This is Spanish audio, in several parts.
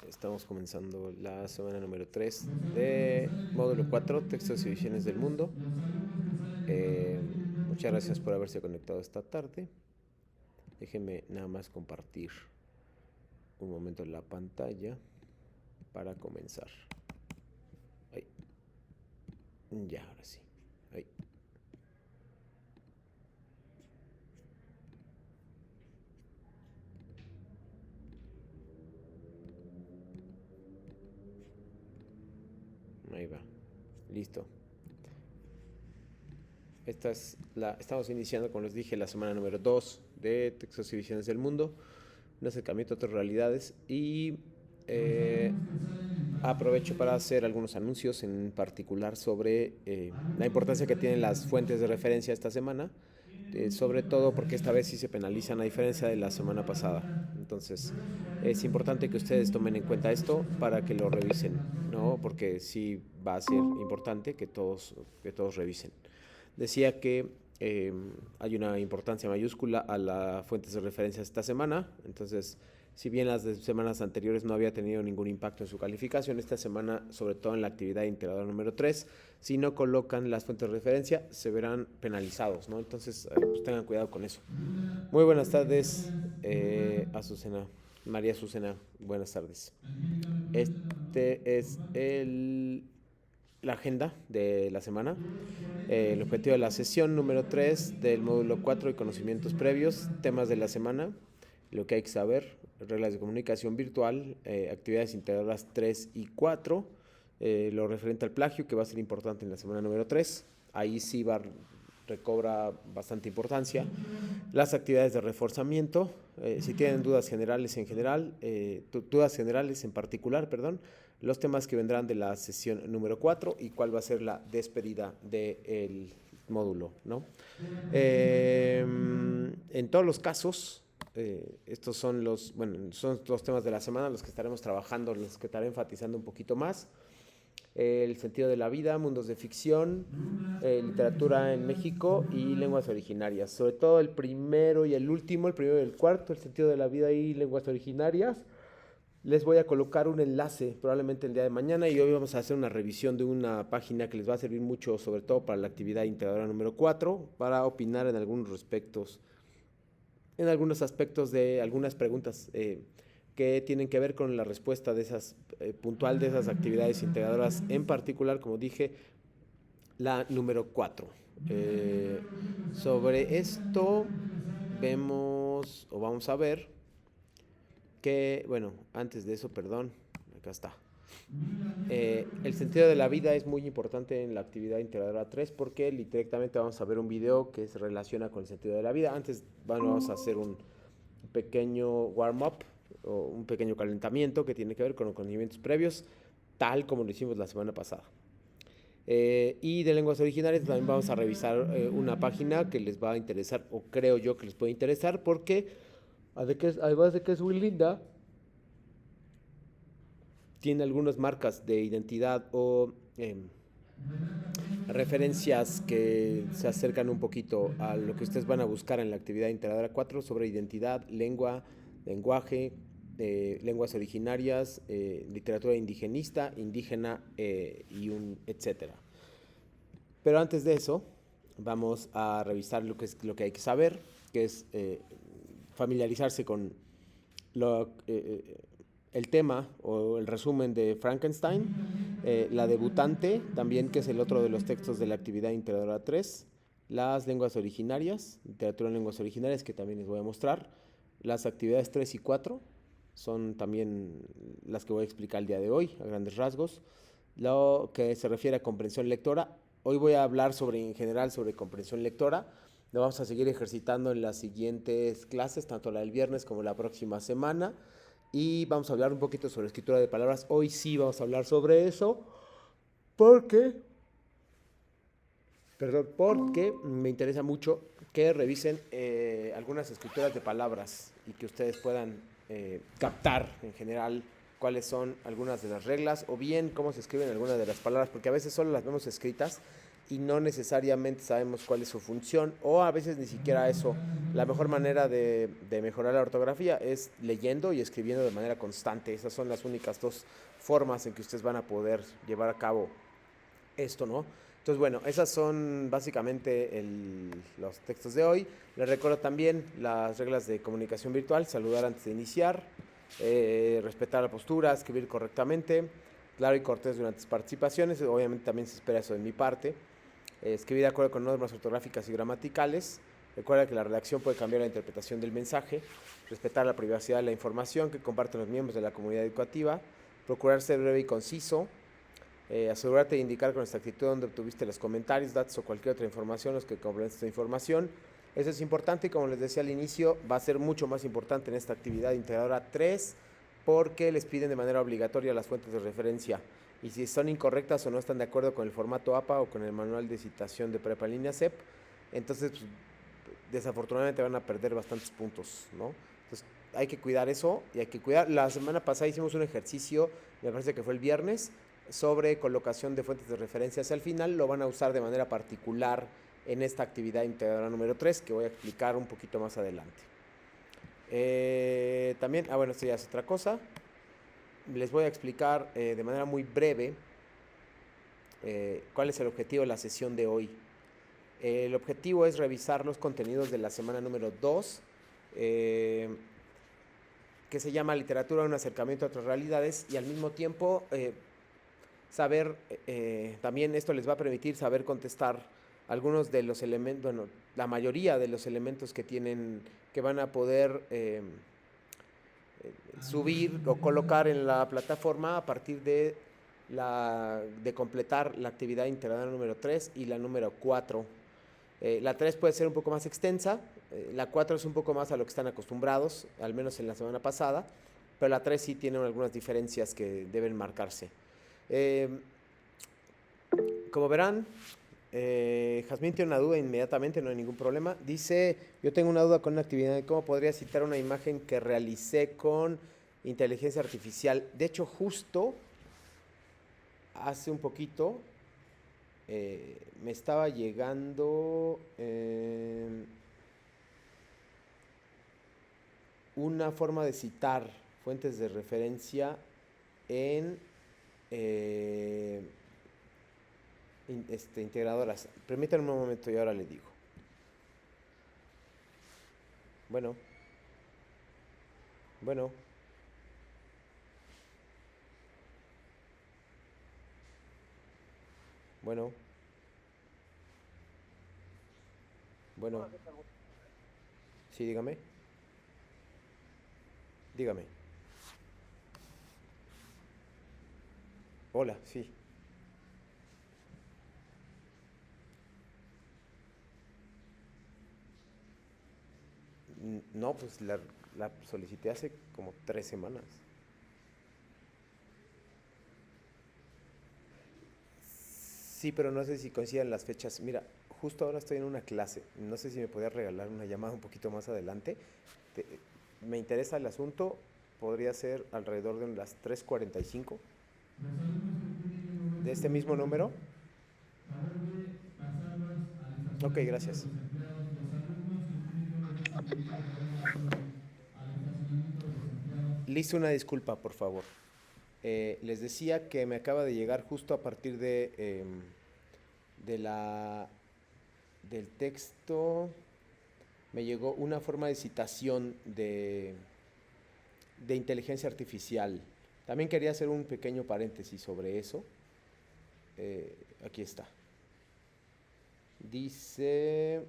Estamos comenzando la semana número 3 de módulo 4, textos y visiones del mundo. Muchas gracias por haberse conectado esta tarde. Déjenme nada más compartir un momento la pantalla para comenzar. Ahí. Ya, ahora sí. Ahí. Ahí va. Listo. Estamos iniciando, como les dije, la semana número 2 de Textos y Visiones del Mundo, un acercamiento a otras realidades, y aprovecho para hacer algunos anuncios, en particular sobre la importancia que tienen las fuentes de referencia esta semana, sobre todo porque esta vez sí se penalizan a diferencia de la semana pasada. Entonces es importante que ustedes tomen en cuenta esto para que lo revisen, ¿no? Porque sí va a ser importante que todos revisen. Decía que hay una importancia mayúscula a las fuentes de referencia esta semana. Entonces, si bien las de semanas anteriores no había tenido ningún impacto en su calificación, esta semana, sobre todo en la actividad integradora número 3, si no colocan las fuentes de referencia, se verán penalizados, ¿no? Entonces, pues tengan cuidado con eso. Muy buenas tardes, Azucena, María Azucena, buenas tardes. Este es la agenda de la semana. El objetivo de la sesión número 3 del módulo 4 de conocimientos previos, temas de la semana, lo que hay que saber, reglas de comunicación virtual, actividades integradoras 3 y 4, lo referente al plagio, que va a ser importante en la semana número 3. Ahí sí recobra bastante importancia. Las actividades de reforzamiento, si tienen dudas generales dudas generales en particular, perdón, los temas que vendrán de la sesión número 4 y cuál va a ser la despedida del módulo, ¿no? En todos los casos, estos son los temas de la semana, los que estaremos trabajando, los que estaré enfatizando un poquito más. El sentido de la vida, mundos de ficción, literatura en México y lenguas originarias. Sobre todo el primero y el último, el primero y el cuarto, el sentido de la vida y lenguas originarias. Les voy a colocar un enlace probablemente el día de mañana, y hoy vamos a hacer una revisión de una página que les va a servir mucho, sobre todo para la actividad integradora número 4, para opinar en algunos aspectos de algunas preguntas que tienen que ver con la respuesta de esas puntual de esas actividades integradoras, en particular, como dije, la número 4. Sobre esto vamos a ver que, bueno, antes de eso, perdón, acá está. El sentido de la vida es muy importante en la actividad integradora 3 porque directamente vamos a ver un video que se relaciona con el sentido de la vida. Antes vamos a hacer un pequeño warm-up o un pequeño calentamiento que tiene que ver con los conocimientos previos, tal como lo hicimos la semana pasada. Y de lenguas originarias también vamos a revisar una página que les va a interesar, o creo yo que les puede interesar, porque además de que es muy linda, tiene algunas marcas de identidad o referencias que se acercan un poquito a lo que ustedes van a buscar en la actividad integradora 4 sobre identidad, lenguaje, lenguas originarias, literatura indigenista, indígena y un etcétera. Pero antes de eso, vamos a revisar lo que hay que saber, que es familiarizarse con el tema o el resumen de Frankenstein, la debutante, también, que es el otro de los textos de la actividad integradora 3, las lenguas originarias, literatura en lenguas originarias, que también les voy a mostrar, las actividades 3 y 4, son también las que voy a explicar el día de hoy, a grandes rasgos. Lo que se refiere a comprensión lectora, hoy voy a hablar en general sobre comprensión lectora. Lo vamos a seguir ejercitando en las siguientes clases, tanto la del viernes como la próxima semana. Y vamos a hablar un poquito sobre escritura de palabras. Hoy sí vamos a hablar sobre eso porque me interesa mucho que revisen algunas escrituras de palabras y que ustedes puedan captar en general cuáles son algunas de las reglas o bien cómo se escriben algunas de las palabras, porque a veces solo las vemos escritas y no necesariamente sabemos cuál es su función, o a veces ni siquiera eso. La mejor manera de mejorar la ortografía es leyendo y escribiendo de manera constante. Esas son las únicas dos formas en que ustedes van a poder llevar a cabo esto, ¿no? Entonces, bueno, esas son básicamente los textos de hoy. Les recuerdo también las reglas de comunicación virtual: saludar antes de iniciar, respetar la postura, escribir correctamente, claro y cortés durante las participaciones. Obviamente también se espera eso de mi parte. Escribir de acuerdo con normas ortográficas y gramaticales. Recuerda que la redacción puede cambiar la interpretación del mensaje. Respetar la privacidad de la información que comparten los miembros de la comunidad educativa. Procurar ser breve y conciso. Asegúrate de indicar con exactitud dónde obtuviste los comentarios, datos o cualquier otra información, los que complementen esta información. Eso es importante y, como les decía al inicio, va a ser mucho más importante en esta actividad integradora 3 porque les piden de manera obligatoria las fuentes de referencia. Y si son incorrectas o no están de acuerdo con el formato APA o con el manual de citación de prepa en línea CEP, entonces pues, desafortunadamente van a perder bastantes puntos, ¿no? Entonces hay que cuidar eso y hay que cuidar. La semana pasada hicimos un ejercicio, me parece que fue el viernes, sobre colocación de fuentes de referencia hacia el final. Lo van a usar de manera particular en esta actividad integradora número 3 que voy a explicar un poquito más adelante. También, bueno, esto ya es otra cosa. Les voy a explicar de manera muy breve cuál es el objetivo de la sesión de hoy. El objetivo es revisar los contenidos de la semana número 2, que se llama Literatura, un acercamiento a otras realidades, y al mismo tiempo saber, también esto les va a permitir saber contestar algunos de los elementos, bueno, la mayoría de los elementos que tienen, que van a poder subir o colocar en la plataforma a partir de completar la actividad integradora número 3 y la número 4. La 3 puede ser un poco más extensa, la 4 es un poco más a lo que están acostumbrados, al menos en la semana pasada, pero la 3 sí tiene algunas diferencias que deben marcarse. Como verán, Jazmín tiene una duda inmediatamente, no hay ningún problema. Dice, yo tengo una duda con una actividad, ¿cómo podría citar una imagen que realicé con inteligencia artificial? De hecho, justo hace un poquito me estaba llegando una forma de citar fuentes de referencia en integradoras. Permítanme un momento y ahora le digo. Bueno. Sí, dígame. Hola, sí. No, pues la solicité hace como 3 semanas. Sí, pero no sé si coinciden las fechas. Mira, justo ahora estoy en una clase. No sé si me podías regalar una llamada un poquito más adelante. Me interesa el asunto. Podría ser alrededor de las 3:45 de este mismo número. Ok, gracias. Listo, una disculpa, por favor. Les decía que me acaba de llegar justo a partir del texto. Me llegó una forma de citación de inteligencia artificial. También quería hacer un pequeño paréntesis sobre eso. Aquí está. Dice...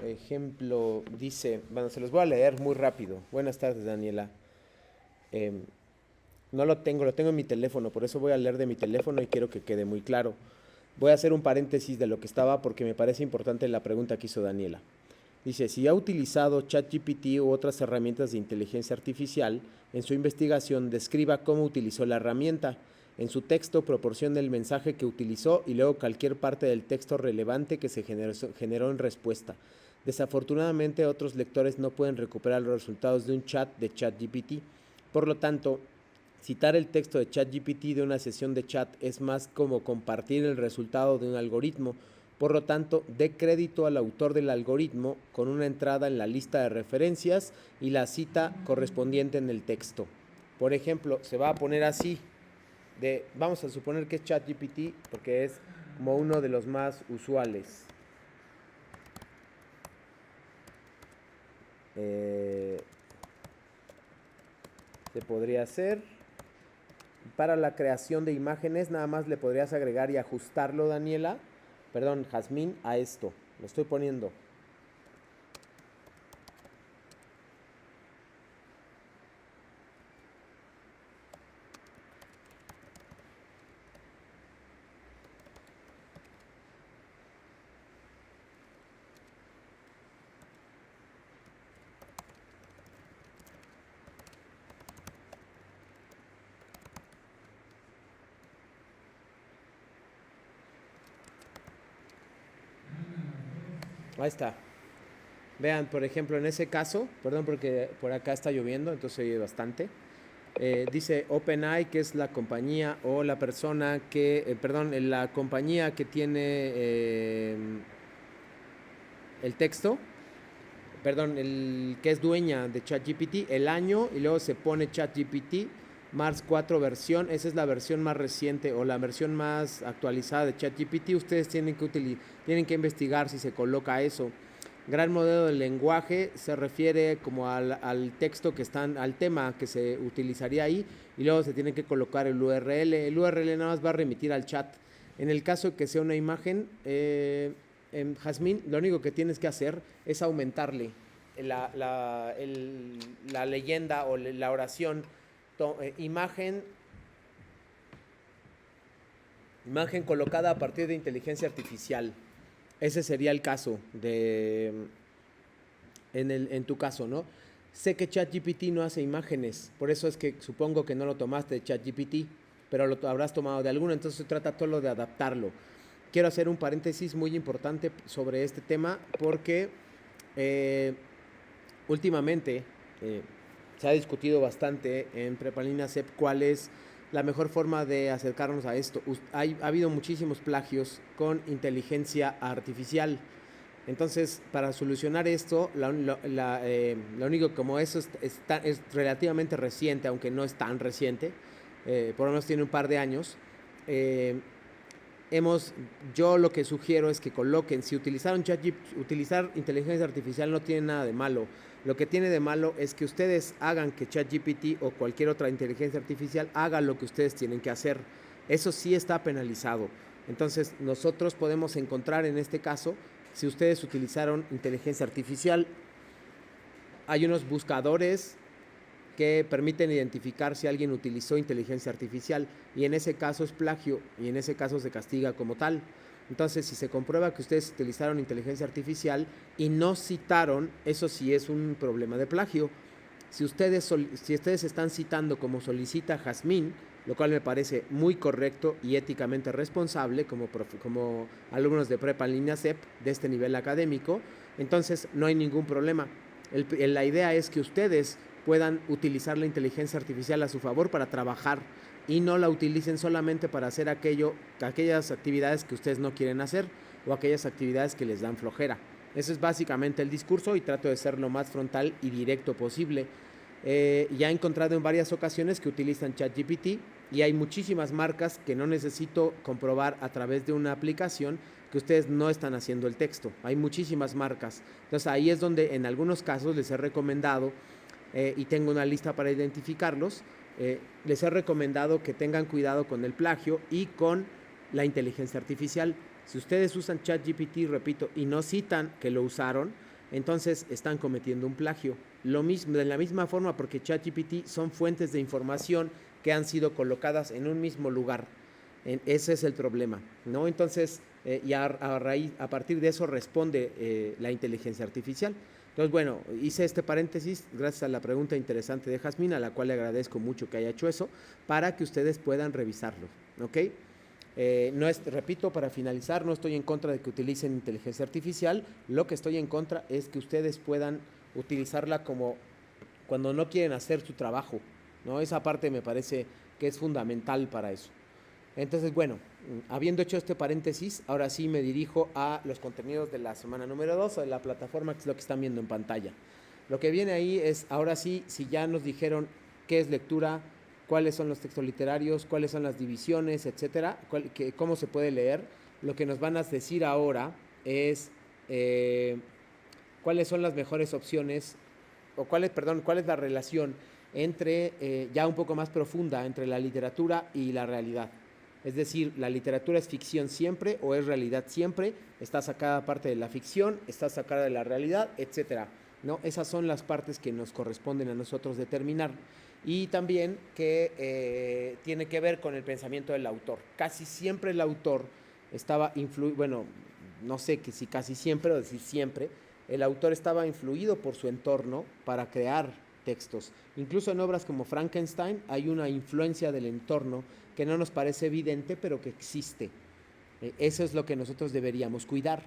ejemplo, dice, bueno, se los voy a leer muy rápido. Buenas tardes, Daniela. No lo tengo en mi teléfono, por eso voy a leer de mi teléfono y quiero que quede muy claro. Voy a hacer un paréntesis de lo que estaba porque me parece importante la pregunta que hizo Daniela. Dice, si ha utilizado ChatGPT u otras herramientas de inteligencia artificial, en su investigación describa cómo utilizó la herramienta. En su texto proporcione el mensaje que utilizó y luego cualquier parte del texto relevante que se generó en respuesta. Desafortunadamente, otros lectores no pueden recuperar los resultados de un chat de ChatGPT. Por lo tanto, Citar el texto de ChatGPT de una sesión de chat es más como compartir el resultado de un algoritmo. Por lo tanto, dé crédito al autor del algoritmo con una entrada en la lista de referencias y la cita correspondiente en el texto. Por ejemplo, se va a poner así, vamos a suponer que es ChatGPT porque es como uno de los más usuales. Se podría hacer para la creación de imágenes, nada más le podrías agregar y ajustarlo, Jazmín, a esto. Lo estoy poniendo. Ahí está. Vean, por ejemplo, en ese caso, perdón porque por acá está lloviendo, entonces se oye bastante. Dice OpenAI, que es la compañía o la persona que, la compañía que tiene el texto, el que es dueña de ChatGPT, el año, y luego se pone ChatGPT Mars 4 versión. Esa es la versión más reciente o la versión más actualizada de ChatGPT. Ustedes tienen que investigar si se coloca eso. Gran modelo de lenguaje se refiere como al texto que están, al tema que se utilizaría ahí, y luego se tiene que colocar el URL. El URL nada más va a remitir al chat. En el caso que sea una imagen, Jazmín, lo único que tienes que hacer es aumentarle la leyenda o la oración. Imagen colocada a partir de inteligencia artificial. Ese sería el caso en tu caso, ¿no? Sé que ChatGPT no hace imágenes, por eso es que supongo que no lo tomaste de ChatGPT, pero lo habrás tomado de alguno, entonces se trata todo de adaptarlo. Quiero hacer un paréntesis muy importante sobre este tema porque últimamente se ha discutido bastante en Prepalina CEP cuál es la mejor forma de acercarnos a esto. Ha habido muchísimos plagios con inteligencia artificial. Entonces, para solucionar esto, lo único, como eso es relativamente reciente, aunque no es tan reciente, por lo menos tiene un par de años, yo lo que sugiero es que coloquen, si utilizaron utilizar inteligencia artificial no tiene nada de malo. Lo que tiene de malo es que ustedes hagan que ChatGPT o cualquier otra inteligencia artificial haga lo que ustedes tienen que hacer. Eso sí está penalizado. Entonces, nosotros podemos encontrar en este caso, si ustedes utilizaron inteligencia artificial, hay unos buscadores que permiten identificar si alguien utilizó inteligencia artificial, y en ese caso es plagio y en ese caso se castiga como tal. Entonces, si se comprueba que ustedes utilizaron inteligencia artificial y no citaron, eso sí es un problema de plagio. Si ustedes están citando como solicita Jazmín, lo cual me parece muy correcto y éticamente responsable como alumnos de Prepa en línea CEP de este nivel académico, entonces no hay ningún problema. La idea es que ustedes puedan utilizar la inteligencia artificial a su favor para trabajar y no la utilicen solamente para hacer aquellas actividades que ustedes no quieren hacer o aquellas actividades que les dan flojera. Eso es básicamente el discurso y trato de ser lo más frontal y directo posible. Ya he encontrado en varias ocasiones que utilizan ChatGPT y hay muchísimas marcas que no necesito comprobar a través de una aplicación que ustedes no están haciendo el texto. Hay muchísimas marcas. Entonces ahí es donde en algunos casos les he recomendado, y tengo una lista para identificarlos, les he recomendado que tengan cuidado con el plagio y con la inteligencia artificial. Si ustedes usan ChatGPT, repito, y no citan que lo usaron, entonces están cometiendo un plagio. Lo mismo, de la misma forma, porque ChatGPT son fuentes de información que han sido colocadas en un mismo lugar. Ese es el problema, ¿no? Entonces, a partir de eso responde la inteligencia artificial. Entonces, bueno, hice este paréntesis gracias a la pregunta interesante de Jazmín, a la cual le agradezco mucho que haya hecho eso, para que ustedes puedan revisarlo, ¿ok? Repito, para finalizar, no estoy en contra de que utilicen inteligencia artificial. Lo que estoy en contra es que ustedes puedan utilizarla como cuando no quieren hacer su trabajo. ¿no? Esa parte me parece que es fundamental para eso. Entonces, bueno, habiendo hecho este paréntesis, ahora sí me dirijo a los contenidos de la semana número 2 o de la plataforma, que es lo que están viendo en pantalla. Lo que viene ahí es, ahora sí, si ya nos dijeron qué es lectura, cuáles son los textos literarios, cuáles son las divisiones, etcétera, cómo se puede leer, lo que nos van a decir ahora es cuáles son las mejores opciones, o cuál es la relación entre, ya un poco más profunda, entre la literatura y la realidad. Es decir, la literatura es ficción siempre o es realidad siempre, está sacada parte de la ficción, está sacada de la realidad, etcétera, ¿no? Esas son las partes que nos corresponden a nosotros determinar. Y también que tiene que ver con el pensamiento del autor. Casi siempre el autor estaba bueno, no sé que si casi siempre o decir siempre, el autor estaba influido por su entorno para crear textos. Incluso en obras como Frankenstein hay una influencia del entorno que no nos parece evidente, pero que existe. Eso es lo que nosotros deberíamos cuidar.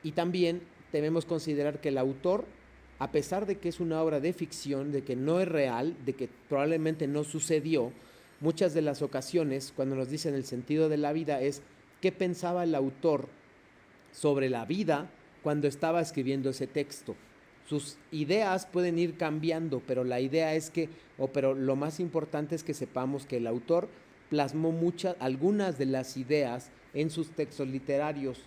Y también debemos considerar que el autor, a pesar de que es una obra de ficción, de que no es real, de que probablemente no sucedió, muchas de las ocasiones, cuando nos dicen el sentido de la vida, es qué pensaba el autor sobre la vida cuando estaba escribiendo ese texto. Sus ideas pueden ir cambiando, pero la idea es que, pero lo más importante es que sepamos que el autor plasmó algunas de las ideas en sus textos literarios.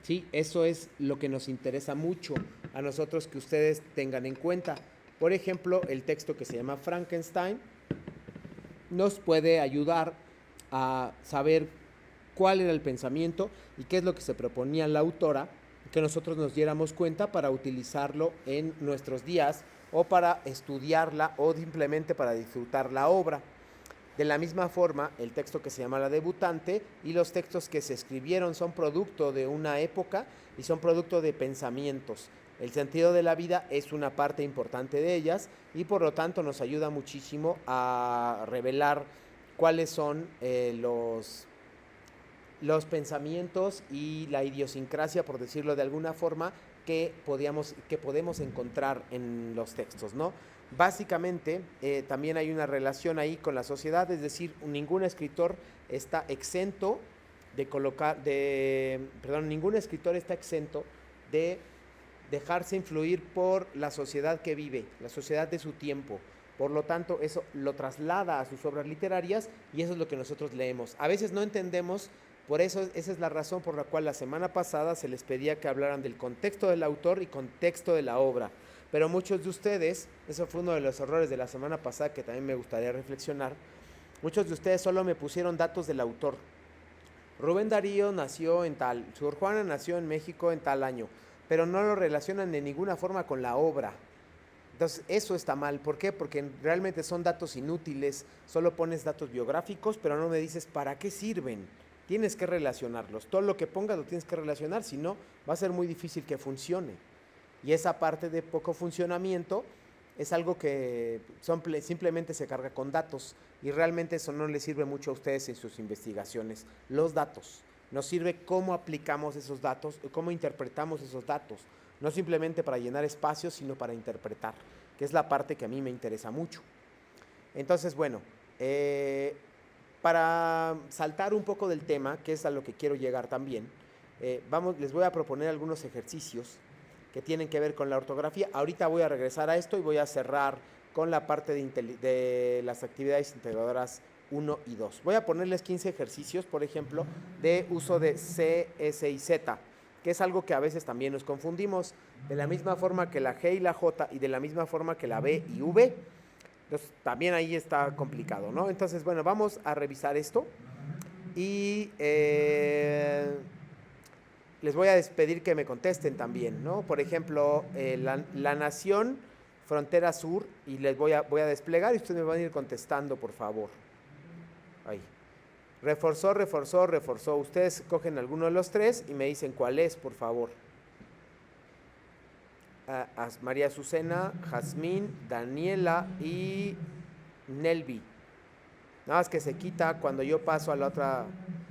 Sí, eso es lo que nos interesa mucho a nosotros que ustedes tengan en cuenta. Por ejemplo, el texto que se llama Frankenstein nos puede ayudar a saber cuál era el pensamiento y qué es lo que se proponía la autora, que nosotros nos diéramos cuenta para utilizarlo en nuestros días o para estudiarla o simplemente para disfrutar la obra. De la misma forma, el texto que se llama La Debutante y los textos que se escribieron son producto de una época y son producto de pensamientos. El sentido de la vida es una parte importante de ellas y por lo tanto nos ayuda muchísimo a revelar cuáles son los pensamientos y la idiosincrasia, por decirlo de alguna forma, que podemos encontrar en los textos, ¿no? Básicamente, también hay una relación ahí con la sociedad, es decir, ningún escritor está exento ningún escritor está exento de dejarse influir por la sociedad que vive, la sociedad de su tiempo. Por lo tanto, eso lo traslada a sus obras literarias y eso es lo que nosotros leemos. A veces no entendemos, por eso esa es la razón por la cual la semana pasada se les pedía que hablaran del contexto del autor y contexto de la obra. Pero muchos de ustedes, eso fue uno de los errores de la semana pasada que también me gustaría reflexionar, muchos de ustedes solo me pusieron datos del autor. Rubén Darío nació en tal, Sor Juana nació en México en tal año, pero no lo relacionan de ninguna forma con la obra. Entonces eso está mal. ¿Por qué? Porque realmente son datos inútiles, solo pones datos biográficos, pero no me dices para qué sirven. Tienes que relacionarlos, todo lo que pongas lo tienes que relacionar, si no va a ser muy difícil que funcione. Y esa parte de poco funcionamiento es algo que simplemente se carga con datos y realmente eso no les sirve mucho a ustedes en sus investigaciones. Los datos, nos sirve cómo aplicamos esos datos, cómo interpretamos esos datos, no simplemente para llenar espacios, sino para interpretar, que es la parte que a mí me interesa mucho. Entonces, bueno, para saltar un poco del tema, que es a lo que quiero llegar también, les voy a proponer algunos ejercicios que tienen que ver con la ortografía. Ahorita voy a regresar a esto y voy a cerrar con la parte de las actividades integradoras 1 y 2. Voy a ponerles 15 ejercicios, por ejemplo, de uso de C, S y Z, que es algo que a veces también nos confundimos, de la misma forma que la G y la J y de la misma forma que la B y V. Entonces, también ahí está complicado, ¿no? Entonces, bueno, vamos a revisar esto y les voy a pedir que me contesten también, ¿no? Por ejemplo, la nación, frontera sur, y les voy a desplegar y ustedes me van a ir contestando, por favor. Ahí. Reforzó, reforzó, reforzó. Ustedes cogen alguno de los tres y me dicen cuál es, por favor. María Azucena, Jazmín, Daniela y Nelvi. Nada más que se quita cuando yo paso a la otra.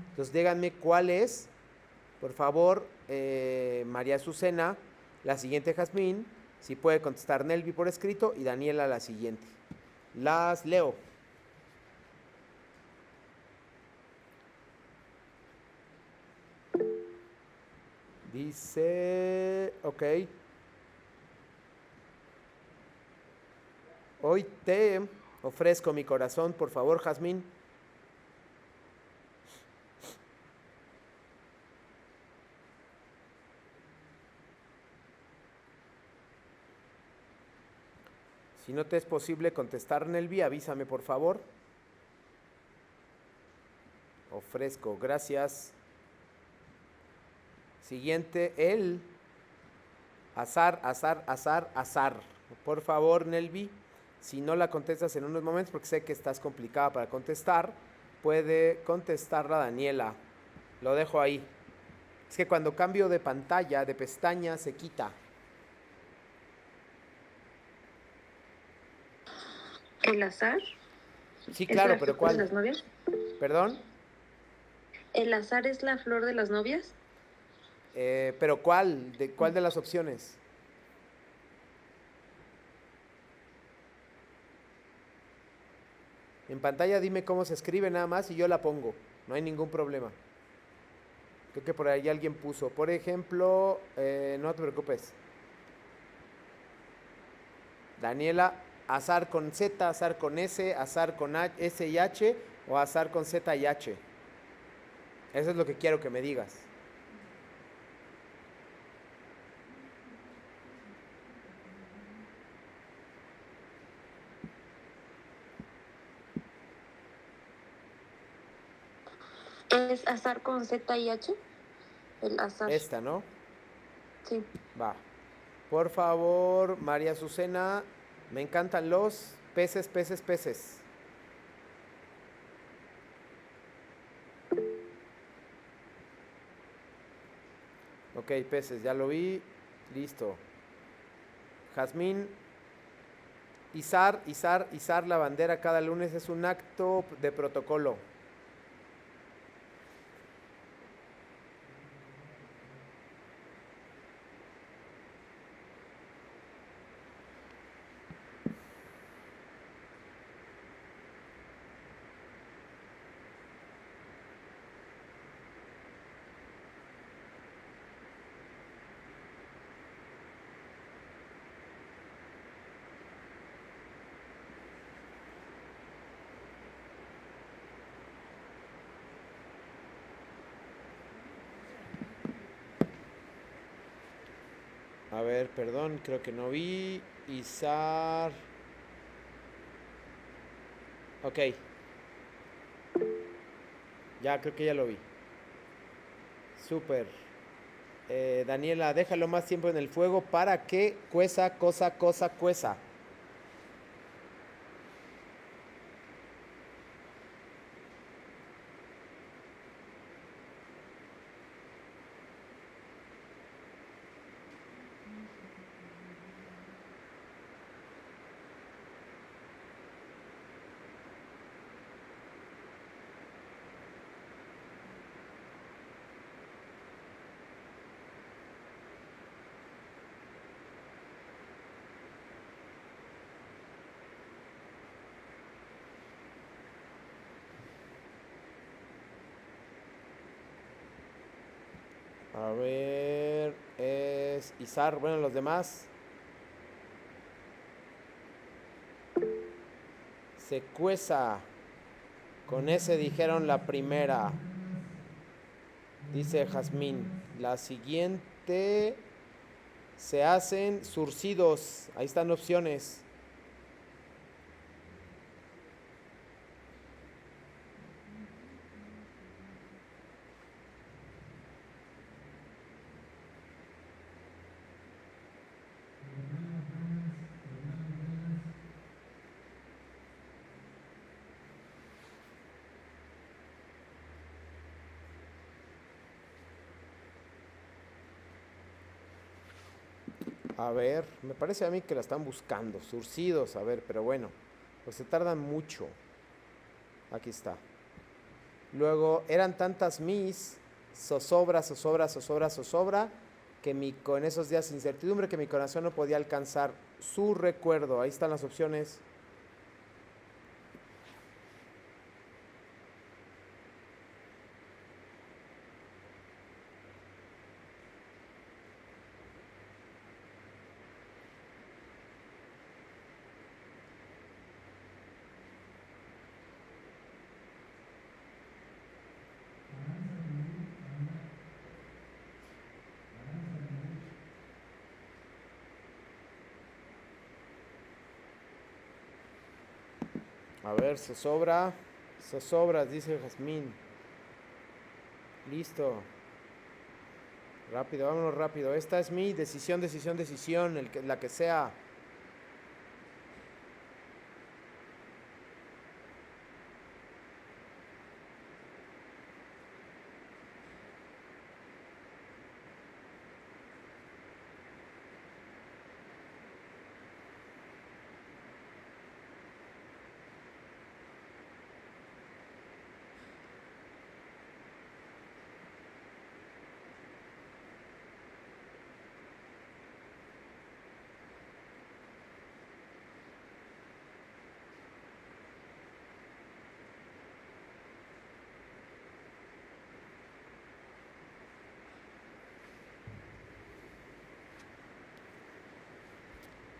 Entonces díganme cuál es, por favor, María Azucena, la siguiente Jazmín, si puede contestar Nelvi por escrito y Daniela la siguiente. Las leo. Dice, ok, hoy te ofrezco mi corazón, por favor, Jazmín. Si no te es posible contestar, Nelvi, avísame, por favor. Ofrezco, gracias. Siguiente, el azar, azar, azar, azar. Por favor, Nelvi, si no la contestas en unos momentos, porque sé que estás complicada para contestar, puede contestarla Daniela. Lo dejo ahí. Es que cuando cambio de pantalla, de pestaña, se quita. ¿El azar? Sí, ¿Es claro, la pero flor de ¿cuál? las novias? ¿Perdón? ¿El azar es la flor de las novias? ¿Pero cuál? ¿Cuál de las opciones? En pantalla dime cómo se escribe nada más y yo la pongo. No hay ningún problema. Creo que por ahí alguien puso. Por ejemplo, no te preocupes. Daniela, azar con Z, azar con S, azar con S y H o azar con Z y H. Eso es lo que quiero que me digas. ¿Es azar con Z y H? El azar. Esta, ¿no? Sí. Va. Por favor, María Azucena, me encantan los peces, peces, peces. Ok, peces, ya lo vi. Listo. Jazmín, izar, izar, izar la bandera cada lunes es un acto de protocolo. A ver, perdón, creo que no vi. Izar. Ok. Ya, creo que ya lo vi. Súper. Daniela, déjalo más tiempo en el fuego para que cueza, cosa, cosa, cueza. A ver, es Izar. Bueno, los demás. Se cueza. Con ese dijeron la primera. Dice Jazmín. La siguiente. Se hacen surcidos. Ahí están opciones. A ver, me parece a mí que la están buscando. Surcidos, a ver, pero bueno. Pues se tardan mucho. Aquí está. Luego, eran tantas mis, zozobra, zozobra, zozobra, zozobra, que en esos días de incertidumbre que mi corazón no podía alcanzar su recuerdo. Ahí están las opciones. A ver, zozobras, dice Jazmín. Listo. Rápido, vámonos rápido. Esta es mi decisión, la que sea.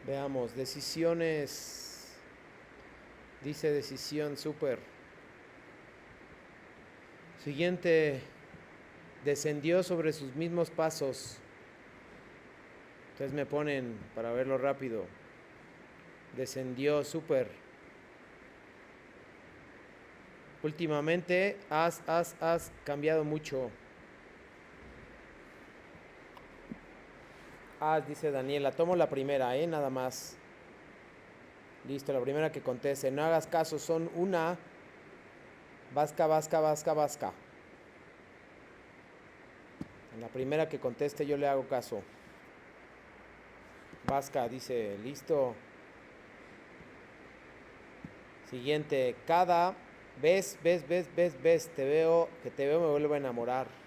Veamos, decisiones. Dice decisión, súper. Siguiente, descendió sobre sus mismos pasos. Entonces me ponen para verlo rápido. Descendió, súper. Últimamente has cambiado mucho. Dice Daniela, tomo la primera, nada más. Listo, la primera que conteste. No hagas caso, son una. Vasca. En la primera que conteste yo le hago caso. Vasca dice, listo. Siguiente, cada. Ves. Te veo, me vuelvo a enamorar.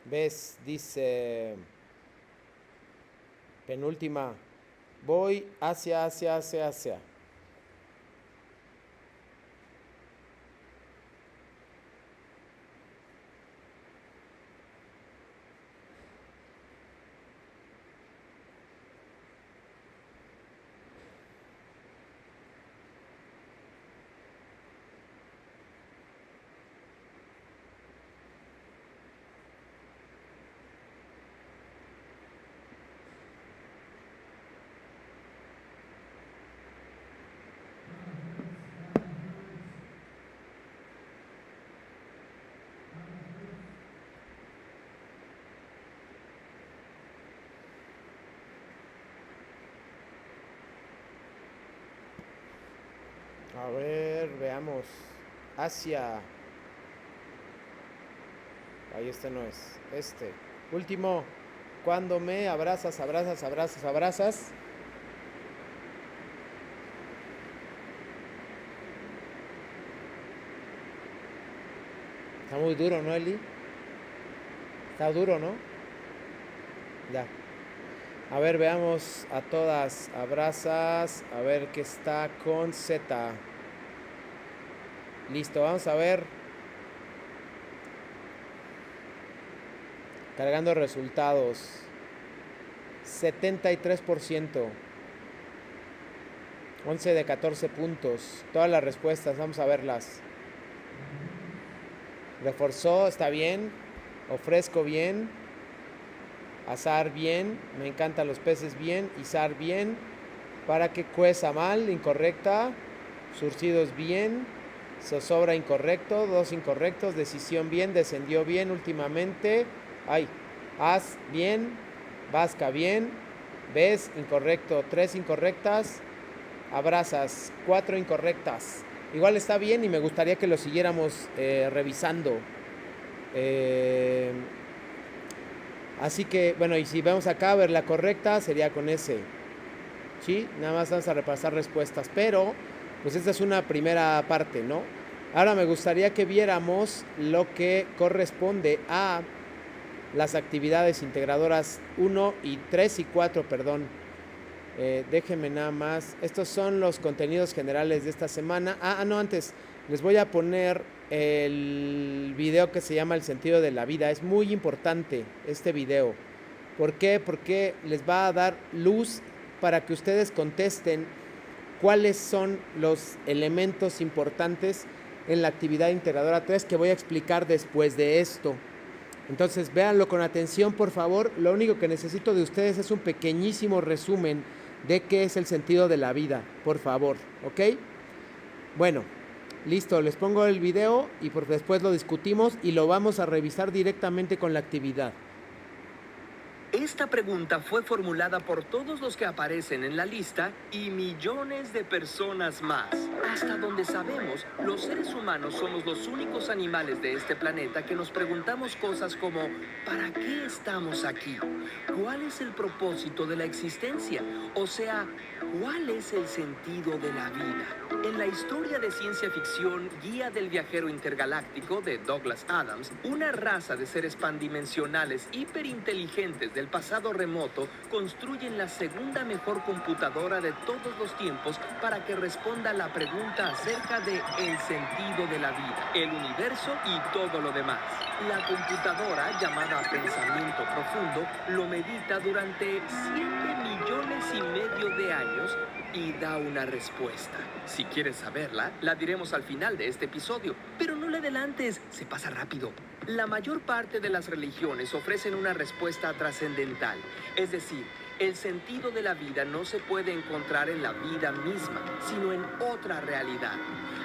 Ves, dice, penúltima, voy hacia. A ver, veamos. Hacia. Ahí este no es. Este. Último. Cuando me abrazas. Está muy duro, ¿no, Eli? Está duro, ¿no? Ya. A ver, veamos a todas. Abrazas. A ver qué está con Z. Listo, vamos a ver. Cargando resultados. 73%. 11 de 14 puntos. Todas las respuestas, vamos a verlas. Reforzó, está bien. Ofrezco bien. Azar bien. Me encantan los peces bien. Izar bien. Para que cueza mal, incorrecta. Surcidos bien. Zozobra incorrecto. 2 incorrectos. Decisión bien. Descendió bien últimamente. Haz bien. Vasca bien. Ves incorrecto. 3 incorrectas. Abrazas. 4 incorrectas. Igual está bien y me gustaría que lo siguiéramos revisando. Así que, bueno, y si vemos acá a ver la correcta, sería con ese. ¿Sí? Nada más vamos a repasar respuestas. Pero, pues esta es una primera parte, ¿no? Ahora me gustaría que viéramos lo que corresponde a las actividades integradoras 1 y 3 y 4, perdón. Déjenme nada más. Estos son los contenidos generales de esta semana. No, antes les voy a poner el video que se llama El sentido de la vida. Es muy importante este video. ¿Por qué? Porque les va a dar luz para que ustedes contesten cuáles son los elementos importantes en la actividad integradora 3 que voy a explicar después de esto. Entonces, véanlo con atención, por favor. Lo único que necesito de ustedes es un pequeñísimo resumen de qué es el sentido de la vida, por favor, ¿ok? Bueno, listo, les pongo el video y después lo discutimos y lo vamos a revisar directamente con la actividad. Esta pregunta fue formulada por todos los que aparecen en la lista y millones de personas más. Hasta donde sabemos, los seres humanos somos los únicos animales de este planeta que nos preguntamos cosas como ¿para qué estamos aquí? ¿Cuál es el propósito de la existencia? O sea, ¿cuál es el sentido de la vida? En la historia de ciencia ficción Guía del Viajero Intergaláctico de Douglas Adams, una raza de seres pandimensionales hiperinteligentes del pasado remoto construyen la segunda mejor computadora de todos los tiempos para que responda a la pregunta acerca de el sentido de la vida, el universo y todo lo demás. La computadora, llamada Pensamiento Profundo, lo medita durante 7,5 millones de años y da una respuesta. Si quieres saberla, la diremos al final de este episodio, pero no le adelantes, se pasa rápido. La mayor parte de las religiones ofrecen una respuesta trascendental, es decir, el sentido de la vida no se puede encontrar en la vida misma, sino en otra realidad.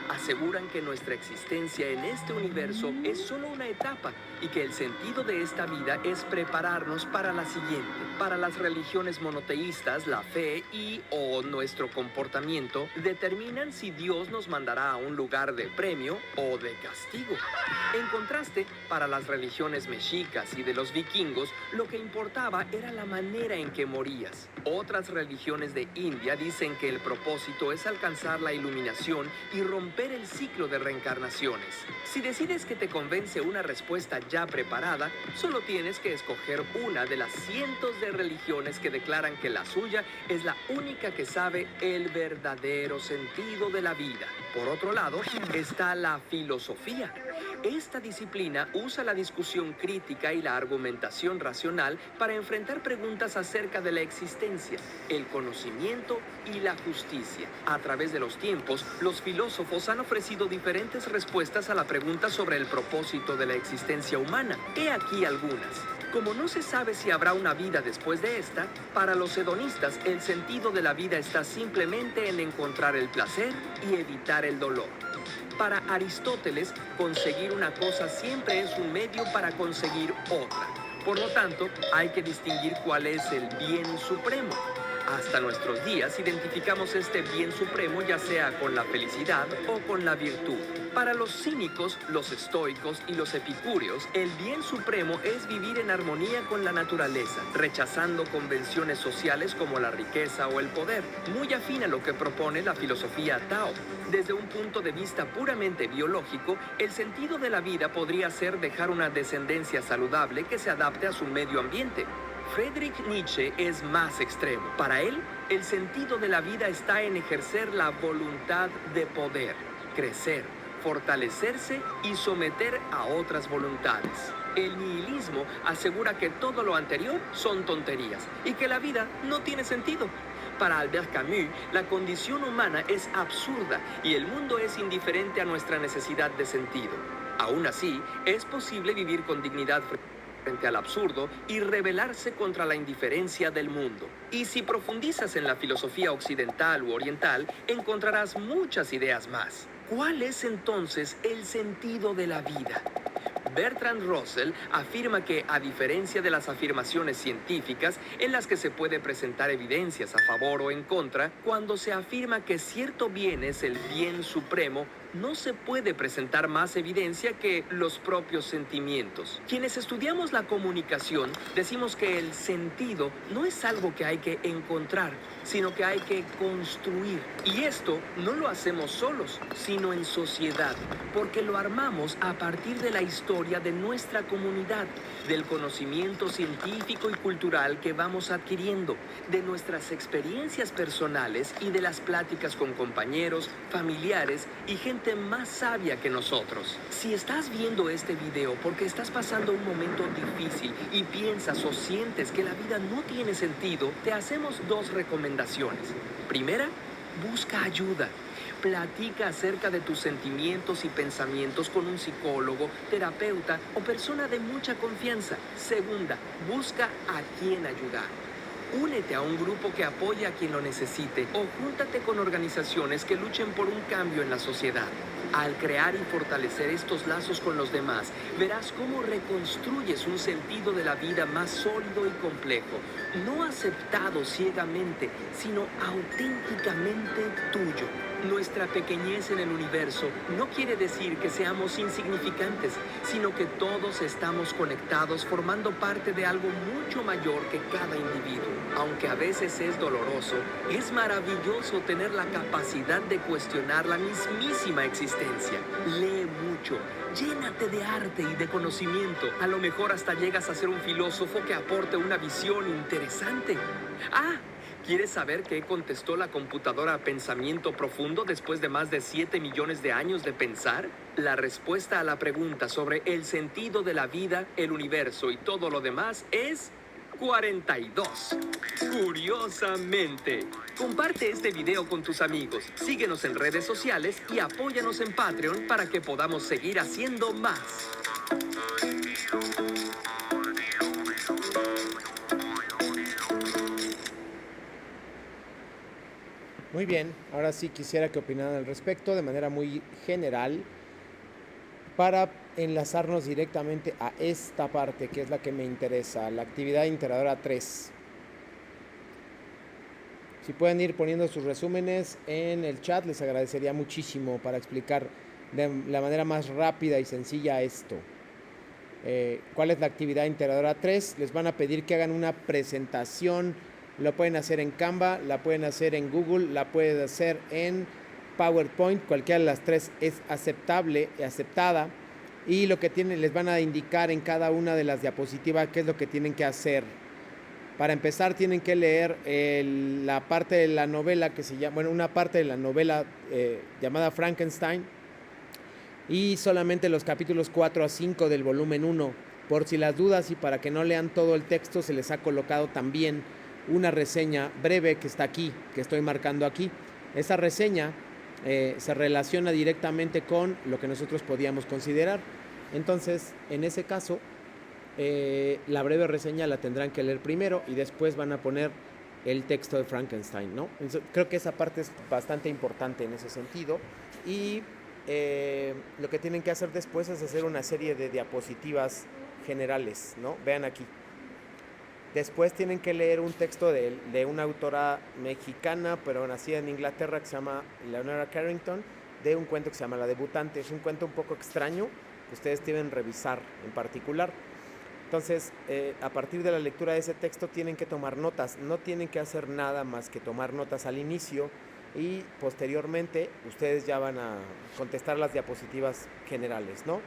Aseguran que nuestra existencia en este universo es solo una etapa y que el sentido de esta vida es prepararnos para la siguiente. Para las religiones monoteístas, la fe o nuestro comportamiento determinan si Dios nos mandará a un lugar de premio o de castigo. En contraste, para las religiones mexicas y de los vikingos, lo que importaba era la manera en que morías. Otras religiones de India dicen que el propósito es alcanzar la iluminación y romper el ciclo de reencarnaciones. Si decides que te convence una respuesta ya preparada, solo tienes que escoger una de las cientos de religiones que declaran que la suya es la única que sabe el verdadero sentido de la vida. Por otro lado, está la filosofía. Esta disciplina usa la discusión crítica y la argumentación racional para enfrentar preguntas acerca de la existencia, el conocimiento y la justicia. A través de los tiempos, los filósofos han ofrecido diferentes respuestas a la pregunta sobre el propósito de la existencia humana. He aquí algunas. Como no se sabe si habrá una vida después de esta, para los hedonistas el sentido de la vida está simplemente en encontrar el placer y evitar el dolor. Para Aristóteles, conseguir una cosa siempre es un medio para conseguir otra. Por lo tanto, hay que distinguir cuál es el bien supremo. Hasta nuestros días identificamos este bien supremo ya sea con la felicidad o con la virtud. Para los cínicos, los estoicos y los epicúreos, el bien supremo es vivir en armonía con la naturaleza, rechazando convenciones sociales como la riqueza o el poder, muy afín a lo que propone la filosofía Tao. Desde un punto de vista puramente biológico, el sentido de la vida podría ser dejar una descendencia saludable que se adapte a su medio ambiente. Friedrich Nietzsche es más extremo. Para él, el sentido de la vida está en ejercer la voluntad de poder, crecer, fortalecerse y someter a otras voluntades. El nihilismo asegura que todo lo anterior son tonterías y que la vida no tiene sentido. Para Albert Camus, la condición humana es absurda y el mundo es indiferente a nuestra necesidad de sentido. Aún así, es posible vivir con dignidad frente al absurdo y rebelarse contra la indiferencia del mundo. Y si profundizas en la filosofía occidental u oriental, encontrarás muchas ideas más. ¿Cuál es entonces el sentido de la vida? Bertrand Russell afirma que, a diferencia de las afirmaciones científicas en las que se puede presentar evidencias a favor o en contra, cuando se afirma que cierto bien es el bien supremo, no se puede presentar más evidencia que los propios sentimientos. Quienes estudiamos la comunicación decimos que el sentido no es algo que hay que encontrar, sino que hay que construir. Y esto no lo hacemos solos, sino en sociedad, porque lo armamos a partir de la historia de nuestra comunidad, del conocimiento científico y cultural que vamos adquiriendo, de nuestras experiencias personales y de las pláticas con compañeros, familiares y gente gente más sabia que nosotros. Si estás viendo este video porque estás pasando un momento difícil y piensas o sientes que la vida no tiene sentido, te hacemos dos recomendaciones. Primera, busca ayuda. Platica acerca de tus sentimientos y pensamientos con un psicólogo, terapeuta o persona de mucha confianza. Segunda, busca a quién ayudar. Únete a un grupo que apoye a quien lo necesite o júntate con organizaciones que luchen por un cambio en la sociedad. Al crear y fortalecer estos lazos con los demás, verás cómo reconstruyes un sentido de la vida más sólido y complejo, no aceptado ciegamente, sino auténticamente tuyo. Nuestra pequeñez en el universo no quiere decir que seamos insignificantes, sino que todos estamos conectados formando parte de algo mucho mayor que cada individuo. Aunque a veces es doloroso, es maravilloso tener la capacidad de cuestionar la mismísima existencia. Lee mucho, llénate de arte y de conocimiento. A lo mejor hasta llegas a ser un filósofo que aporte una visión interesante. ¿Quieres saber qué contestó la computadora a pensamiento profundo después de más de 7 millones de años de pensar? La respuesta a la pregunta sobre el sentido de la vida, el universo y todo lo demás es 42. Curiosamente. Comparte este video con tus amigos, síguenos en redes sociales y apóyanos en Patreon para que podamos seguir haciendo más. Muy bien, ahora sí quisiera que opinaran al respecto de manera muy general para enlazarnos directamente a esta parte que es la que me interesa, la actividad integradora 3. Si pueden ir poniendo sus resúmenes en el chat, les agradecería muchísimo para explicar de la manera más rápida y sencilla esto. ¿Cuál es la actividad integradora 3? Les van a pedir que hagan una presentación. Lo pueden hacer en Canva, la pueden hacer en Google, la pueden hacer en PowerPoint. Cualquiera de las tres es aceptable y aceptada. Y lo que les van a indicar en cada una de las diapositivas qué es lo que tienen que hacer. Para empezar tienen que leer la parte de la novela que se llama, una parte de la novela llamada Frankenstein, y solamente los capítulos 4 a 5 del volumen 1. Por si las dudas y para que no lean todo el texto, se les ha colocado también una reseña breve que está aquí, que estoy marcando aquí. Esa reseña se relaciona directamente con lo que nosotros podíamos considerar. Entonces, en ese caso, la breve reseña la tendrán que leer primero y después van a poner el texto de Frankenstein, ¿no? Entonces, creo que esa parte es bastante importante en ese sentido. Y lo que tienen que hacer después es hacer una serie de diapositivas generales, ¿no? Vean aquí. Después tienen que leer un texto de una autora mexicana, pero nacida en Inglaterra, que se llama Leonora Carrington, de un cuento que se llama La Debutante. Es un cuento un poco extraño que ustedes deben revisar en particular. Entonces, a partir de la lectura de ese texto tienen que tomar notas. No tienen que hacer nada más que tomar notas al inicio y posteriormente ustedes ya van a contestar las diapositivas generales, ¿no?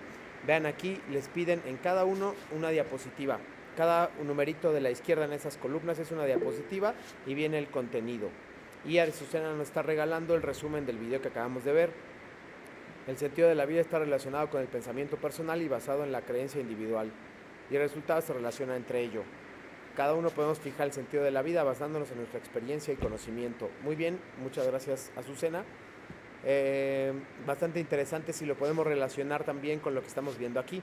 Vean aquí, les piden en cada uno una diapositiva. Cada numerito de la izquierda en esas columnas es una diapositiva y viene el contenido. Y Azucena nos está regalando el resumen del video que acabamos de ver. El sentido de la vida está relacionado con el pensamiento personal y basado en la creencia individual. Y el resultado se relaciona entre ello. Cada uno podemos fijar el sentido de la vida basándonos en nuestra experiencia y conocimiento. Muy bien, muchas gracias, Azucena. Bastante interesante si lo podemos relacionar también con lo que estamos viendo aquí.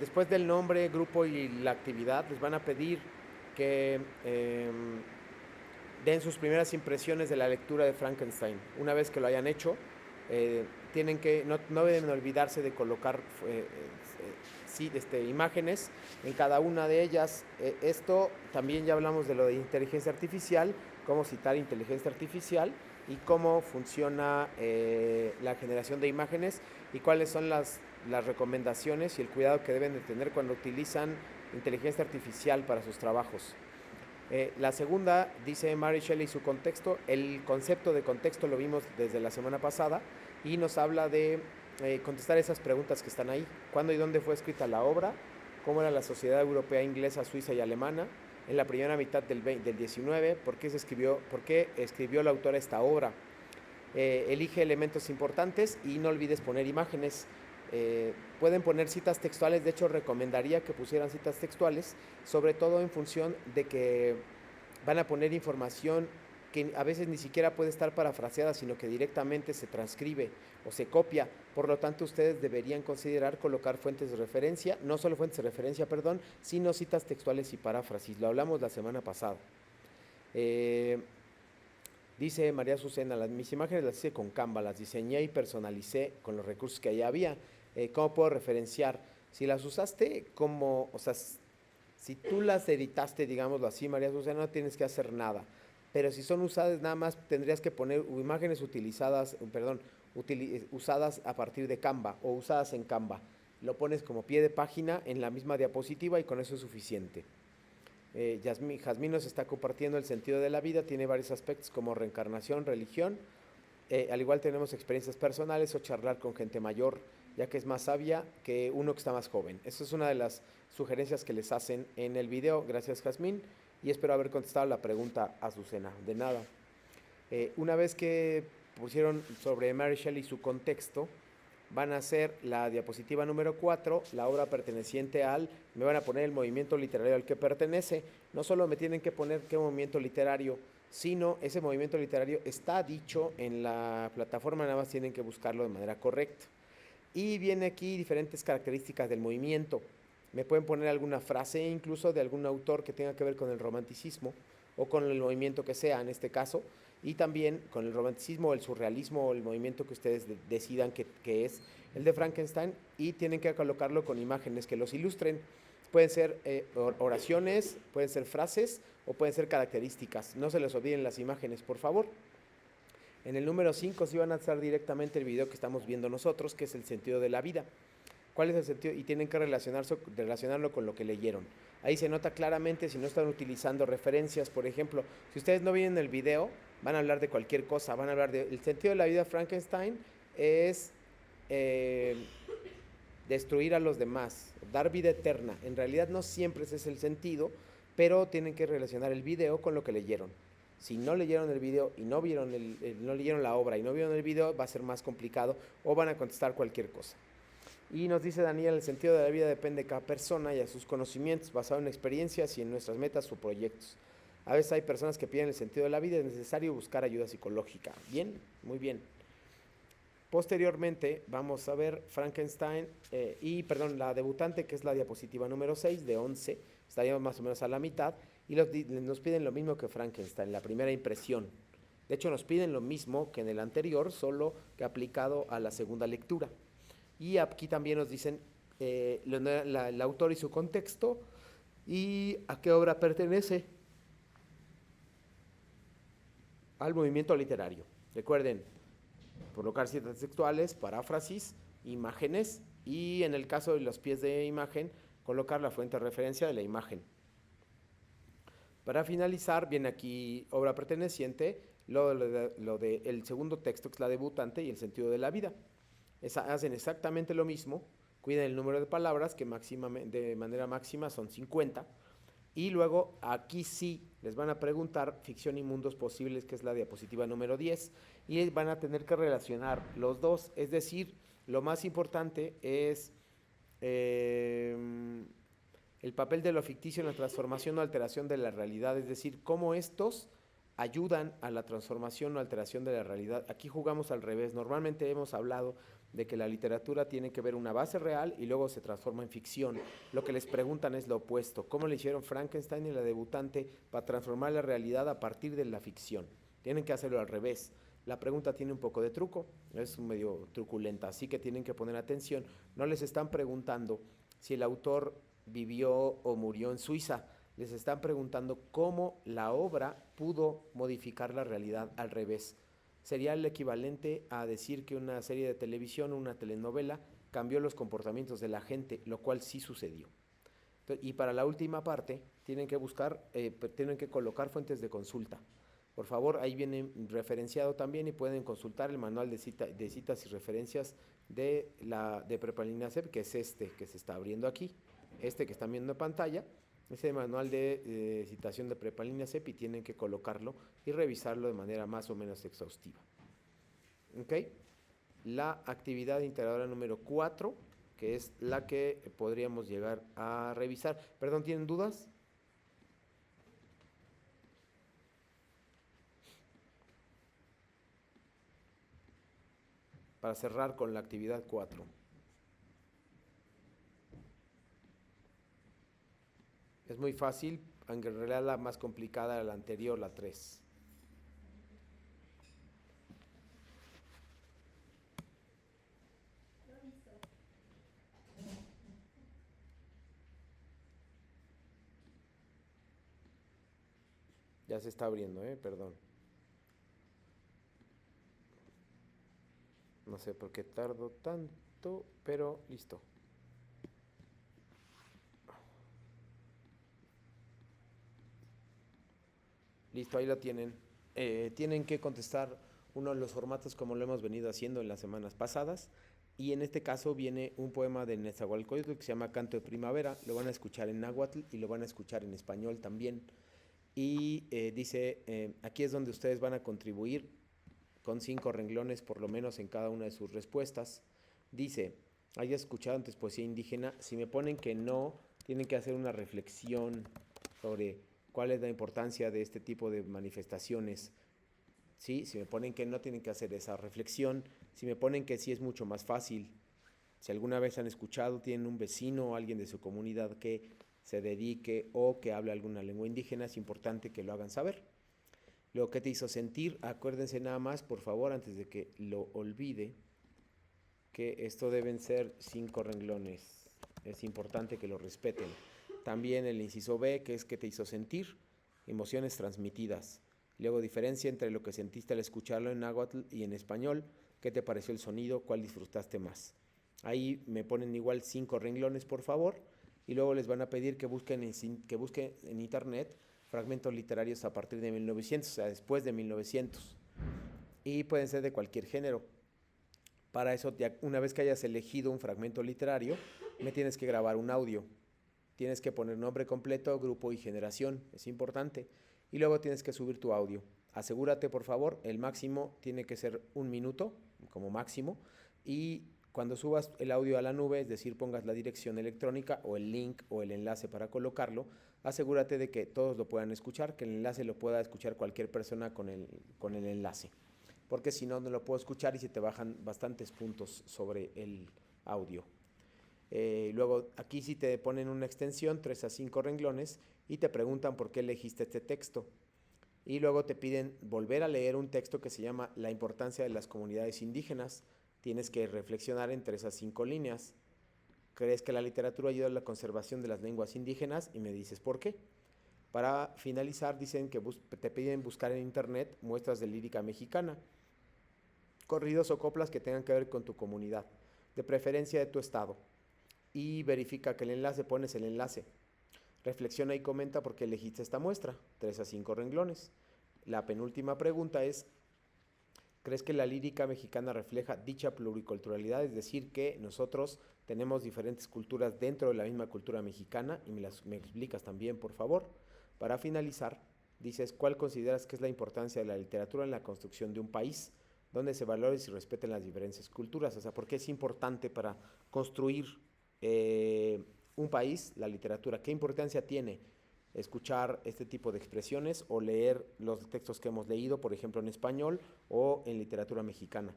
Después del nombre, grupo y la actividad, les van a pedir que den sus primeras impresiones de la lectura de Frankenstein. Una vez que lo hayan hecho, tienen que no deben olvidarse de colocar imágenes en cada una de ellas. Esto también ya hablamos de lo de inteligencia artificial, cómo citar inteligencia artificial y cómo funciona la generación de imágenes y cuáles son las recomendaciones y el cuidado que deben de tener cuando utilizan inteligencia artificial para sus trabajos. La segunda, dice Mary Shelley, su contexto. El concepto de contexto lo vimos desde la semana pasada y nos habla de contestar esas preguntas que están ahí. ¿Cuándo y dónde fue escrita la obra? ¿Cómo era la sociedad europea, inglesa, suiza y alemana? En la primera mitad del 19, ¿por qué escribió la autora esta obra? Elige elementos importantes y no olvides poner imágenes. Pueden poner citas textuales, de hecho recomendaría que pusieran citas textuales, sobre todo en función de que van a poner información que a veces ni siquiera puede estar parafraseada, sino que directamente se transcribe o se copia. Por lo tanto, ustedes deberían considerar colocar fuentes de referencia, no solo fuentes de referencia, perdón, sino citas textuales y paráfrasis. Lo hablamos la semana pasada. Dice María Azucena, mis imágenes las hice con Canva, las diseñé y personalicé con los recursos que allá había. ¿Cómo puedo referenciar? Si las usaste como, o sea, si tú las editaste, digámoslo así, María Azucena, no tienes que hacer nada. Pero si son usadas, nada más tendrías que poner imágenes usadas a partir de Canva o usadas en Canva. Lo pones como pie de página en la misma diapositiva y con eso es suficiente. Jazmín nos está compartiendo el sentido de la vida, tiene varios aspectos como reencarnación, religión. Al igual tenemos experiencias personales o charlar con gente mayor, ya que es más sabia que uno que está más joven. Esa es una de las sugerencias que les hacen en el video. Gracias, Jazmín. Y espero haber contestado la pregunta a Azucena. De nada. Una vez que pusieron sobre Mary Shelley su contexto, van a hacer la diapositiva número 4, la obra perteneciente al, me van a poner el movimiento literario al que pertenece. No solo me tienen que poner qué movimiento literario, sino ese movimiento literario está dicho en la plataforma, nada más tienen que buscarlo de manera correcta. Y viene aquí diferentes características del movimiento. Me pueden poner alguna frase incluso de algún autor que tenga que ver con el romanticismo o con el movimiento que sea en este caso, y también con el romanticismo, el surrealismo o el movimiento que ustedes decidan que es el de Frankenstein, y tienen que colocarlo con imágenes que los ilustren. Pueden ser oraciones, pueden ser frases o pueden ser características. No se les olviden las imágenes, por favor. En el número 5 sí van a estar directamente el video que estamos viendo nosotros, que es el sentido de la vida. ¿Cuál es el sentido? Y tienen que relacionarlo con lo que leyeron. Ahí se nota claramente si no están utilizando referencias. Por ejemplo, si ustedes no vienen el video, van a hablar de cualquier cosa. Van a hablar del sentido de la vida. Frankenstein es destruir a los demás, dar vida eterna. En realidad no siempre ese es el sentido, pero tienen que relacionar el video con lo que leyeron. Si no leyeron el video y no leyeron la obra y no vieron el video, va a ser más complicado o van a contestar cualquier cosa. Y nos dice Daniel, el sentido de la vida depende de cada persona y a sus conocimientos, basado en experiencias y en nuestras metas o proyectos. A veces hay personas que piden el sentido de la vida, es necesario buscar ayuda psicológica. Bien, muy bien. Posteriormente vamos a ver Frankenstein la debutante, que es la diapositiva número 6 de 11, estaríamos más o menos a la mitad, y nos piden lo mismo que Frankenstein, la primera impresión. De hecho nos piden lo mismo que en el anterior, solo que aplicado a la segunda lectura. Y aquí también nos dicen el autor y su contexto y a qué obra pertenece. Al movimiento literario. Recuerden, colocar citas textuales, paráfrasis, imágenes y en el caso de los pies de imagen, colocar la fuente de referencia de la imagen. Para finalizar, viene aquí obra perteneciente, el segundo texto que es la debutante y el sentido de la vida. Hacen exactamente lo mismo, cuiden el número de palabras que de manera máxima son 50. Y luego aquí sí les van a preguntar ficción y mundos posibles, que es la diapositiva número 10, y van a tener que relacionar los dos. Es decir, lo más importante es el papel de lo ficticio en la transformación o alteración de la realidad, es decir, cómo estos ayudan a la transformación o alteración de la realidad. Aquí jugamos al revés. Normalmente hemos hablado de que la literatura tiene que ver una base real y luego se transforma en ficción. Lo que les preguntan es lo opuesto. ¿Cómo le hicieron Frankenstein y la debutante para transformar la realidad a partir de la ficción? Tienen que hacerlo al revés. La pregunta tiene un poco de truco, es medio truculenta, así que tienen que poner atención. No les están preguntando si el autor vivió o murió en Suiza. Les están preguntando cómo la obra pudo modificar la realidad al revés. Sería el equivalente a decir que una serie de televisión o una telenovela cambió los comportamientos de la gente, lo cual sí sucedió. Y para la última parte tienen que colocar fuentes de consulta. Por favor, ahí viene referenciado también y pueden consultar el manual de citas y referencias de Prepalina CEP, que es este que se está abriendo aquí, este que están viendo en pantalla. Ese manual de citación de Prepalina CEP, y tienen que colocarlo y revisarlo de manera más o menos exhaustiva. ¿Ok? La actividad integradora número 4, que es la que podríamos llegar a revisar. Perdón, ¿tienen dudas? Para cerrar con la actividad 4. Es muy fácil, aunque en realidad la más complicada era la anterior, la 3. Ya se está abriendo, perdón. No sé por qué tardo tanto, pero listo. Listo, ahí lo tienen. Tienen que contestar uno de los formatos como lo hemos venido haciendo en las semanas pasadas. Y en este caso viene un poema de Nezahualcóyotl que se llama Canto de Primavera. Lo van a escuchar en náhuatl y lo van a escuchar en español también. Y dice, aquí es donde ustedes van a contribuir con 5 renglones por lo menos en cada una de sus respuestas. Dice, haya escuchado antes poesía indígena, si me ponen que no, tienen que hacer una reflexión sobre cuál es la importancia de este tipo de manifestaciones. ¿Sí? Si me ponen que no, tienen que hacer esa reflexión. Si me ponen que sí, es mucho más fácil. Si alguna vez han escuchado, tienen un vecino o alguien de su comunidad que se dedique o que hable alguna lengua indígena, es importante que lo hagan saber. Lo que te hizo sentir, acuérdense nada más, por favor, antes de que lo olvide, que esto deben ser 5 renglones. Es importante que lo respeten. También el inciso B, que es que te hizo sentir, emociones transmitidas. Luego diferencia entre lo que sentiste al escucharlo en náhuatl y en español, qué te pareció el sonido, cuál disfrutaste más. Ahí me ponen igual 5 renglones, por favor, y luego les van a pedir que busquen en internet fragmentos literarios a partir de 1900, o sea, después de 1900. Y pueden ser de cualquier género. Para eso, una vez que hayas elegido un fragmento literario, me tienes que grabar un audio. Tienes que poner nombre completo, grupo y generación, es importante. Y luego tienes que subir tu audio. Asegúrate, por favor, el máximo tiene que ser 1 minuto, como máximo. Y cuando subas el audio a la nube, es decir, pongas la dirección electrónica o el link o el enlace para colocarlo, asegúrate de que todos lo puedan escuchar, que el enlace lo pueda escuchar cualquier persona con el enlace. Porque si no, no lo puedo escuchar y se te bajan bastantes puntos sobre el audio. Luego aquí sí te ponen una extensión, 3 a 5 renglones, y te preguntan por qué elegiste este texto. Y luego te piden volver a leer un texto que se llama La importancia de las comunidades indígenas. Tienes que reflexionar en 3 a 5 líneas. ¿Crees que la literatura ayuda a la conservación de las lenguas indígenas? Y me dices por qué. Para finalizar, dicen que te piden buscar en internet muestras de lírica mexicana, corridos o coplas que tengan que ver con tu comunidad, de preferencia de tu estado. Y verifica que el enlace, pones el enlace. Reflexiona y comenta por qué elegiste esta muestra, 3 a 5 renglones. La penúltima pregunta es, ¿crees que la lírica mexicana refleja dicha pluriculturalidad? Es decir, que nosotros tenemos diferentes culturas dentro de la misma cultura mexicana, y me explicas también, por favor. Para finalizar, dices, ¿cuál consideras que es la importancia de la literatura en la construcción de un país, donde se valoren y se respeten las diferentes culturas? O sea, ¿por qué es importante para construir un país la literatura? ¿Qué importancia tiene escuchar este tipo de expresiones o leer los textos que hemos leído, por ejemplo, en español o en literatura mexicana?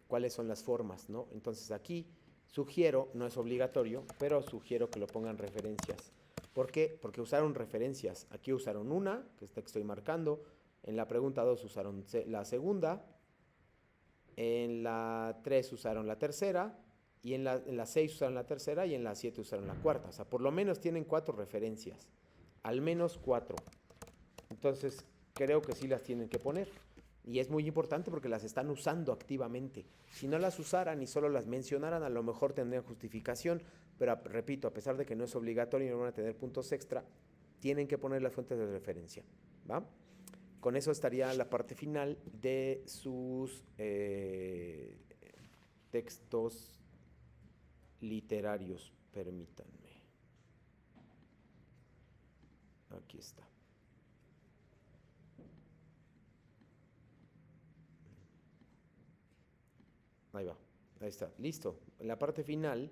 ¿Cuáles son las formas, no? Entonces aquí sugiero, no es obligatorio, pero sugiero que lo pongan referencias. ¿Por qué? Porque usaron referencias. Aquí usaron una, que es esta que estoy marcando. En la pregunta 2 usaron la segunda. En la 3 usaron la tercera. Y en la 6 usaron la tercera. Y en la 7 usaron la cuarta. O sea, por lo menos tienen 4 referencias. Al menos 4. Entonces, creo que sí las tienen que poner. Y es muy importante porque las están usando activamente. Si no las usaran y solo las mencionaran, a lo mejor tendrían justificación, pero repito, a pesar de que no es obligatorio y no van a tener puntos extra, tienen que poner las fuentes de referencia, ¿va? Con eso estaría la parte final de sus textos literarios. Permítanme. Aquí está. Ahí va, ahí está, listo. La parte final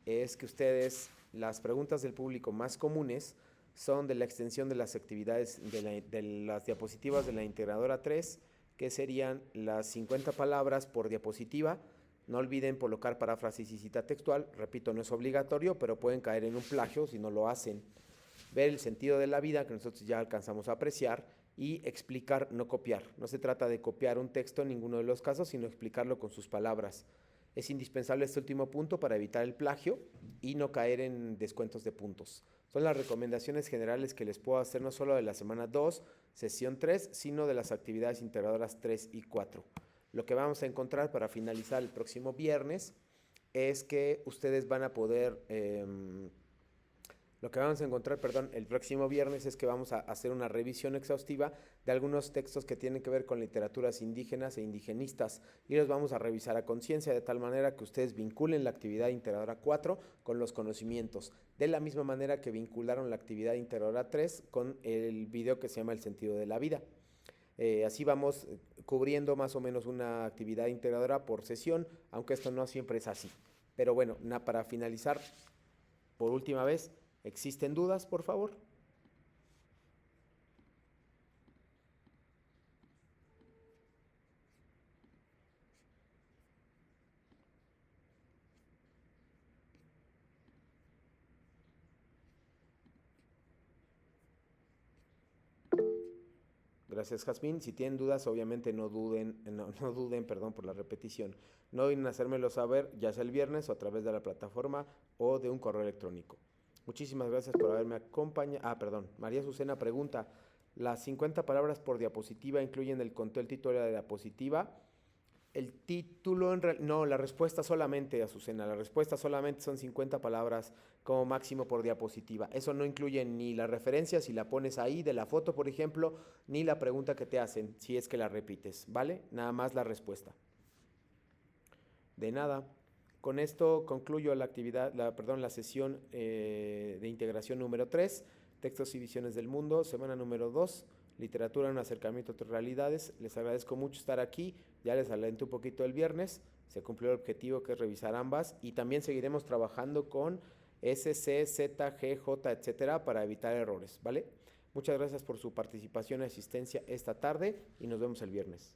es que ustedes, las preguntas del público más comunes son de la extensión de las actividades de las diapositivas de la integradora 3, que serían las 50 palabras por diapositiva. No olviden colocar paráfrasis y cita textual. Repito, no es obligatorio, pero pueden caer en un plagio si no lo hacen. Ver el sentido de la vida, que nosotros ya alcanzamos a apreciar, y explicar, no copiar. No se trata de copiar un texto en ninguno de los casos, sino explicarlo con sus palabras. Es indispensable este último punto para evitar el plagio y no caer en descuentos de puntos. Son las recomendaciones generales que les puedo hacer no solo de la semana 2, sesión 3, sino de las actividades integradoras 3 y 4. Lo que vamos a encontrar para finalizar el próximo viernes es que ustedes van a poder... Lo que vamos a encontrar, el próximo viernes es que vamos a hacer una revisión exhaustiva de algunos textos que tienen que ver con literaturas indígenas e indigenistas y los vamos a revisar a conciencia de tal manera que ustedes vinculen la actividad integradora 4 con los conocimientos, de la misma manera que vincularon la actividad integradora 3 con el video que se llama El sentido de la vida. Así vamos cubriendo más o menos una actividad integradora por sesión, aunque esto no siempre es así. Pero bueno, para finalizar, por última vez, ¿existen dudas, por favor? Gracias, Jazmín. Si tienen dudas, obviamente no duden, no duden, perdón por la repetición. No duden en hacérmelo saber, ya sea el viernes o a través de la plataforma o de un correo electrónico. Muchísimas gracias por haberme acompañado. María Azucena pregunta, ¿las 50 palabras por diapositiva incluyen el contenido, el título de la diapositiva? El título, no, la respuesta solamente, Azucena, la respuesta solamente son 50 palabras como máximo por diapositiva. Eso no incluye ni la referencia, si la pones ahí de la foto, por ejemplo, ni la pregunta que te hacen, si es que la repites, ¿vale? Nada más la respuesta. De nada. Con esto concluyo la actividad, la sesión de integración número 3, textos y visiones del mundo, semana número 2, literatura, un acercamiento a otras realidades. Les agradezco mucho estar aquí, ya les adelanté un poquito el viernes, se cumplió el objetivo que es revisar ambas y también seguiremos trabajando con S, C, Z, G, J, etcétera, para evitar errores, ¿vale? Muchas gracias por su participación y asistencia esta tarde y nos vemos el viernes.